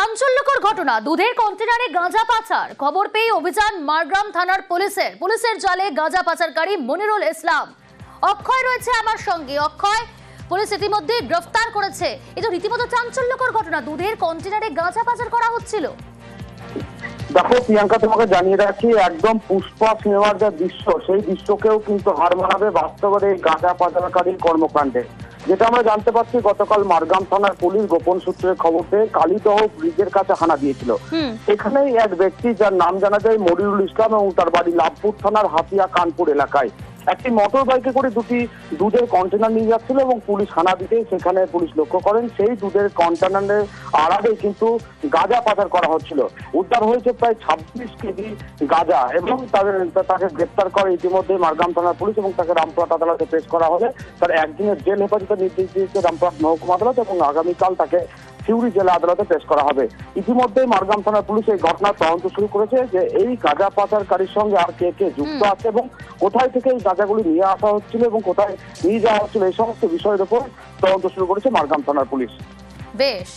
চাঞ্চল্যকর ঘটনা, দুধের কন্টেনারে গাঁজা পাচার। খবর পেয়ে অভিযান মারগ্রাম থানার পুলিশের জালে গাঁজা পাচারকারী মনিরুল ইসলাম। অক্ষয় রয়েছে আমার সঙ্গে। অক্ষয়, পুলিশ ইতিমধ্যে গ্রেফতার করেছে। এটা রীতিমতো চাঞ্চল্যকর ঘটনা, দুধের কন্টেনারে গাঁজা পাচার করা হচ্ছিল। দেখো প্রিয়াঙ্কা, তোমাকে জানিয়ে রাখি, একদম পুষ্পা সিনেমার যে দৃশ্য, সেই দৃশ্যকেও কিন্তু হার মানাবে বাস্তবের এই গাঁজা পাচারকারীর কর্মকাণ্ডে। যেটা আমরা জানতে পারছি, গতকাল মারগ্রাম থানার পুলিশ গোপন সূত্রের খবর পেয়ে কালীদহ ব্রিজের কাছে হানা দিয়েছিল। এখানেই এক ব্যক্তি, যার নাম জানা যায় মনিরুল ইসলাম, এবং তার বাড়ি লাভপুর থানার হাতিয়া কানপুর এলাকায়, একটি মোটর বাইকে করে দুটি দুধের কন্টেনার নিয়ে যাচ্ছিল এবং পুলিশ হানা দিতে সেখানে পুলিশ লক্ষ্য করেন সেই দুধের কন্টেনারের আড়ালে কিন্তু গাঁজা পাচার করা হচ্ছিল। উদ্ধার হয়েছে প্রায় 26 কেজি গাঁজা এবং তাকে গ্রেপ্তার করে ইতিমধ্যে মারগ্রাম থানার পুলিশ এবং তাকে রামপুরহাট আদালতে পেশ করা হলে তার একদিনের জেল হেফাজতের নির্দেশ দিয়েছে রামপুরহাট মহকুমা আদালত এবং আগামীকাল তাকে সিউড়ি জেলা আদালতে পেশ করা হবে। ইতিমধ্যে মারগ্রাম থানার পুলিশ এই ঘটনার তদন্ত শুরু করেছে যে এই গাঁজা পাচারকারীর সঙ্গে আর কে কে যুক্ত আছে এবং কোথায় থেকে এই গাঁজাগুলি নিয়ে আসা হচ্ছিল এবং কোথায় নিয়ে যাওয়া হচ্ছিল, এই সমস্ত বিষয়ের উপর তদন্ত শুরু করেছে মারগ্রাম থানার পুলিশ। বেশ,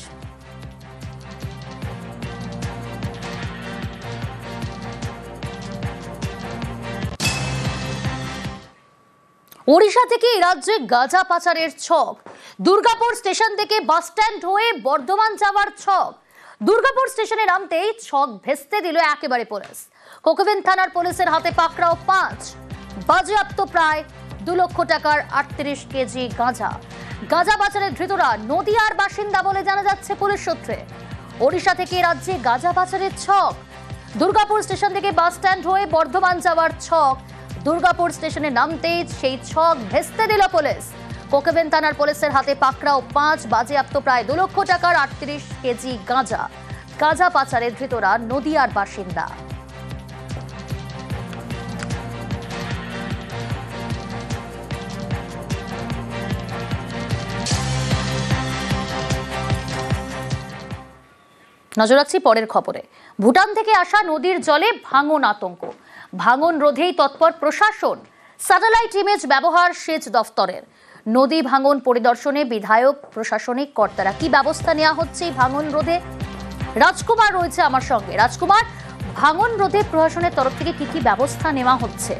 ওড়িশা থেকে রাজ্যে গাঁজা পাচারের ছক। দুর্গাপুর স্টেশন থেকে বাস স্ট্যান্ড হয়ে বর্ধমান যাওয়ার ছক। দুর্গাপুর স্টেশনে নামতেই ছক ভেস্তে দিল একেবারে পুলিশ। কোকোভেন থানার পুলিশের হাতে পাকড়াও 5, বাজেয়াপ্ত প্রায় 2 লক্ষ টাকার 38 কেজি গাঁজা। গাঁজা পাচারের ধৃতরা নদিয়ার বাসিন্দা বলে জানা যাচ্ছে পুলিশ সূত্রে। ওড়িশা থেকে রাজ্যে গাঁজা পাচারের ছক। দুর্গাপুর স্টেশন থেকে বাস স্ট্যান্ড হয়ে বর্ধমান যাওয়ার ছক। দুর্গাপুর স্টেশনে নামতেই সেই ছক ভেস্তে দিল পুলিশ। কোকোভেন থানার পুলিশের হাতে পাকড়াও 5, বাজেয়াপ্ত প্রায় 2 লক্ষ টাকার 38 কেজি গাঁজা। গাঁজা পাচারের ধৃতরা নদিয়ার বাসিন্দা। নজর রাখছি পরের খবরে। ভুটান থেকে আসা নদীর জলে ভাঙন আতঙ্ক। ভাঙন রোধেই তৎপর প্রশাসন। স্যাটেলাইট ইমেজ ব্যবহার সেচ দফতরের। নদী ভাঙন পরিদর্শনে বিধায়ক, প্রশাসনিক কর্তারা। কি ব্যবস্থা নেওয়া হচ্ছে এই ভাঙন রোধে? রাজকুমার রয়েছে আমার সঙ্গে। রাজকুমার, ভাঙন রোধে প্রশাসনের তরফ থেকে কি কি ব্যবস্থা নেওয়া হচ্ছে?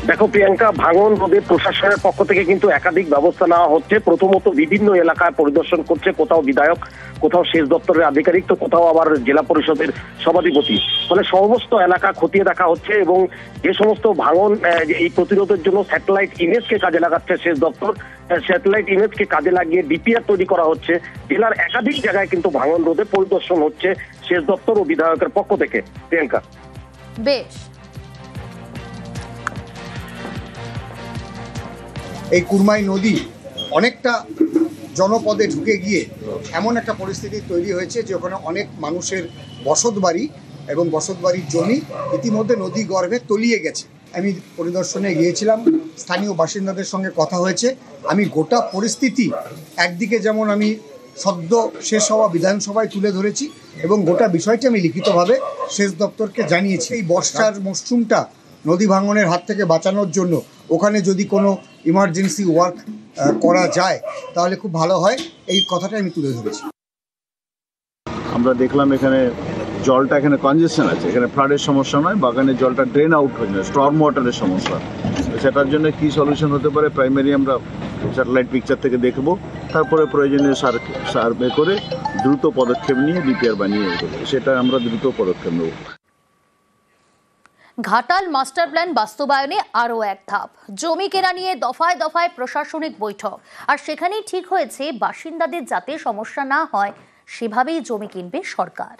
দেখো প্রিয়াঙ্কা, ভাঙন রোধে প্রশাসনের পক্ষ থেকে কিন্তু একাধিক ব্যবস্থা নেওয়া হচ্ছে। প্রথমত বিভিন্ন এলাকায় পরিদর্শন করছে, কোথাও বিধায়ক, কোথাও সেচ দপ্তরের আধিকারিক, তো কোথাও আবার জেলা পরিষদের সভাধিপতি। মানে সমস্ত এলাকা খতিয়ে দেখা হচ্ছে এবং যে সমস্ত ভাঙন এই প্রতিরোধের জন্য স্যাটেলাইট ইমেজকে কাজে লাগাচ্ছে সেচ দপ্তর, স্যাটেলাইট ইমেজকে কাজে লাগিয়ে ডিপিআর তৈরি করা হচ্ছে। জেলার একাধিক জায়গায় কিন্তু ভাঙন রোধে পরিদর্শন হচ্ছে সেচ দপ্তর ও বিধায়কের পক্ষ থেকে। প্রিয়াঙ্কা, বেশ, এই কুরমাই নদী অনেকটা জনপদে ঢুকে গিয়ে এমন একটা পরিস্থিতি তৈরি হয়েছে যে ওখানে অনেক মানুষের বসতবাড়ি এবং বসতবাড়ির জমি ইতিমধ্যে নদী গর্ভে তলিয়ে গেছে। আমি পরিদর্শনে গিয়েছিলাম, স্থানীয় বাসিন্দাদের সঙ্গে কথা হয়েছে। আমি গোটা পরিস্থিতি একদিকে যেমন আমি সদ্য শেষ হওয়া বিধানসভায় তুলে ধরেছি এবং গোটা বিষয়টি আমি লিখিতভাবে সেচ দপ্তরকে জানিয়েছি। এই বর্ষার মরশুমটা নদী ভাঙনের হাত থেকে বাঁচানোর জন্য ওখানে যদি কোনো ইমার্জেন্সি ওয়ার্ক করা যায় তাহলে খুব ভালো হয়, এই কথাটা আমি তুলে ধরেছি। আমরা দেখলাম এখানে জলটা এখানে কনজেশন আছে, এখানে ফ্লাডের সমস্যা নয়, বাগানের জলটা ড্রেন আউট হয়ে যায়, স্টর্ম ওয়াটারের সমস্যা। সেটার জন্য কি সলিউশন হতে পারে প্রাইমারি আমরা স্যাটেলাইট পিকচার থেকে দেখব, তারপরে প্রয়োজনীয় সার্ভে করে দ্রুত পদক্ষেপ নিয়ে ডিপিআর বানিয়ে দেবো, সেটা আমরা দ্রুত পদক্ষেপ নেব। ঘাটাল মাস্টার প্ল্যান বাস্তবায়নে আরও এক ধাপ। জমি কেনা নিয়ে দফায় দফায় প্রশাসনিক বৈঠক, আর সেখানেই ঠিক হয়েছে বাসিন্দাদের যাতে সমস্যা না হয় সেভাবেই জমি কিনবে সরকার।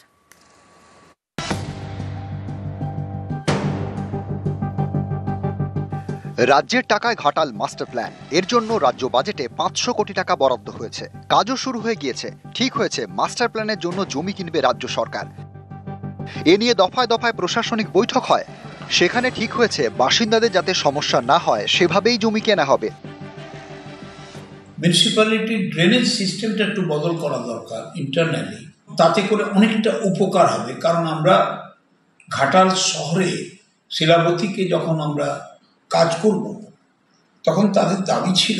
রাজ্যের টাকায় ঘাটাল মাস্টার প্ল্যান, এর জন্য রাজ্য বাজেটে 500 কোটি টাকা বরাদ্দ হয়েছে। কাজও শুরু হয়ে গিয়েছে। ঠিক হয়েছে মাস্টার প্ল্যানের জন্য জমি কিনবে রাজ্য সরকার। এ নিয়ে দফায় দফায় প্রশাসনিক বৈঠক হয়, সেখানে ঠিক হয়েছে বাসিন্দাদের যাতে সমস্যা না হয় সেভাবেই জমি কেনা হবে। মিউনিসিপ্যালিটির ড্রেনেজ সিস্টেমটা একটু বদল করা দরকার ইন্টারনালি, তাতে করে অনেকটা উপকার হবে। কারণ আমরা ঘাটাল শহরে শিলাবতীকে যখন আমরা কাজ করব তখন তাদের দাবি ছিল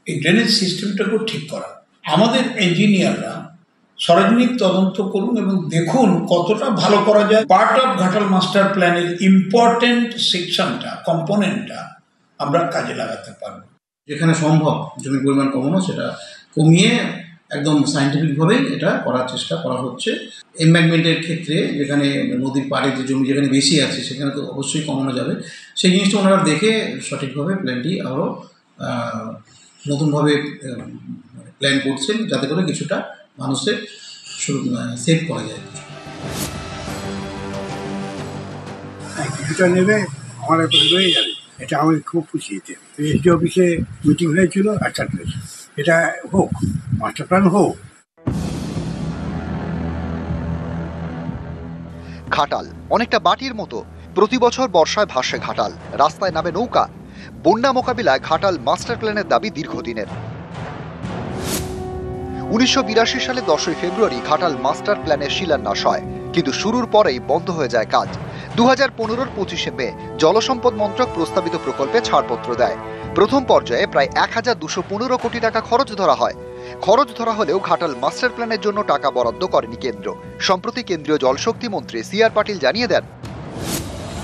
এই ড্রেনেজ সিস্টেমটাকেও ঠিক করা। আমাদের ইঞ্জিনিয়াররা সরজমিক তদন্ত করুন এবং দেখুন কতটা ভালো করা যায়। পার্ট অফ ঘাটাল মাস্টার প্ল্যানের ইম্পর্টেন্ট সেকশনটা, কম্পোনেন্টটা আমরা কাজে লাগাতে পারবো। যেখানে সম্ভব জমির পরিমাণ কমানো, সেটা কমিয়ে একদম সায়েন্টিফিকভাবেই এটা করার চেষ্টা করা হচ্ছে। এমব্যাঙ্কমেন্টের ক্ষেত্রে যেখানে নদীর পাড়ে যে জমি যেখানে বেশি আছে সেখানে তো অবশ্যই কমানো যাবে, সেই জিনিসটা ওনারা দেখে সঠিকভাবে প্ল্যানটি আরও নতুনভাবে প্ল্যান করছেন, যাতে করে কিছুটা মানুষের সেভ করা যায়। কিছুটা নেবে, আমার একটা রয়ে যাবে, এটা আমাকে খুব খুশি হতে। এসডি অফিসে মিটিং হয়েছিল, আচ্ছা এটা হোক, মাস্টার প্ল্যান হোক। ঘাটাল অনেকটা বাটির মতো, প্রতি বছর বর্ষায় ভাসে ঘাটাল, রাস্তায় নামে নৌকা। বন্যা মোকাবিলায় ঘাটাল মাস্টার প্ল্যানের দাবি দীর্ঘদিনের। 1982 সালে 10ই ফেব্রুয়ারি ঘাটাল মাস্টার প্ল্যানের শিলান্যাস হয়, কিন্তু শুরুর পরেই বন্ধ হয়ে যায় কাজ। 2015-র 25শে মে জলসম্পদ মন্ত্রক প্রস্তাবিত প্রকল্পে ছাড়পত্র দেয়। প্রথম পর্যায়ে প্রায় 1215 কোটি টাকা খরচ ধরা হয়। খরচ ধরা হলেও ঘাটাল মাস্টার প্ল্যানের জন্য টাকা বরাদ্দ করেনি কেন্দ্র। সম্প্রতি কেন্দ্রীয় জলশক্তি মন্ত্রী CR পাটিল জানিয়ে দেন,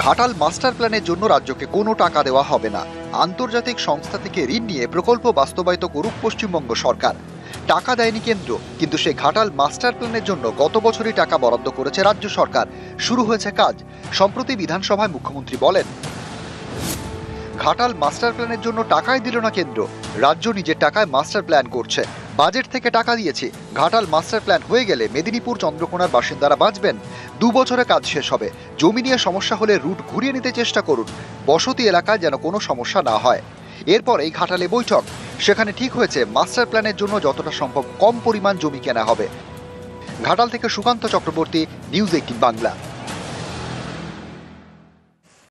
ঘাটাল মাস্টার প্ল্যানের জন্য রাজ্যকে কোনো টাকা দেওয়া হবে না। আন্তর্জাতিক সংস্থা থেকে ঋণ নিয়ে প্রকল্প বাস্তবায়িত করুক পশ্চিমবঙ্গ সরকার। টাকা দেয়নি কেন্দ্র, কিন্তু সেই ঘাটাল মাস্টার প্ল্যানের জন্য গত বছরই টাকা বরাদ্দ করেছে রাজ্য সরকার। শুরু হয়েছে কাজ। সম্প্রতি বিধানসভায় মুখ্যমন্ত্রী বলেন, ঘাটাল মাস্টার প্ল্যানের জন্য টাকাই দিল না কেন্দ্র, রাজ্য নিজের টাকায় মাস্টার প্ল্যান করছে। বাজেট থেকে টাকা দিয়েছে। ঘাটাল মাস্টার প্ল্যান হয়ে গেলে মেদিনীপুর চন্দ্রকোনার বাসিন্দারা বাঁচবেন। 2 বছরে কাজ শেষ হবে। জমি নিয়ে সমস্যা হলে রুট ঘুরিয়ে নিতে চেষ্টা করুন, বসতি এলাকায় যেন কোনো সমস্যা না হয়। এরপর এই ঘাটালে বৈঠক, সেখানে ঠিক হয়েছে মাস্টার প্ল্যানের জন্য যতটা সম্ভব কম পরিমাণ জমি কেনা হবে। ঘাটাল থেকে সুকান্ত চক্রবর্তী, নিউজ 18 বাংলা।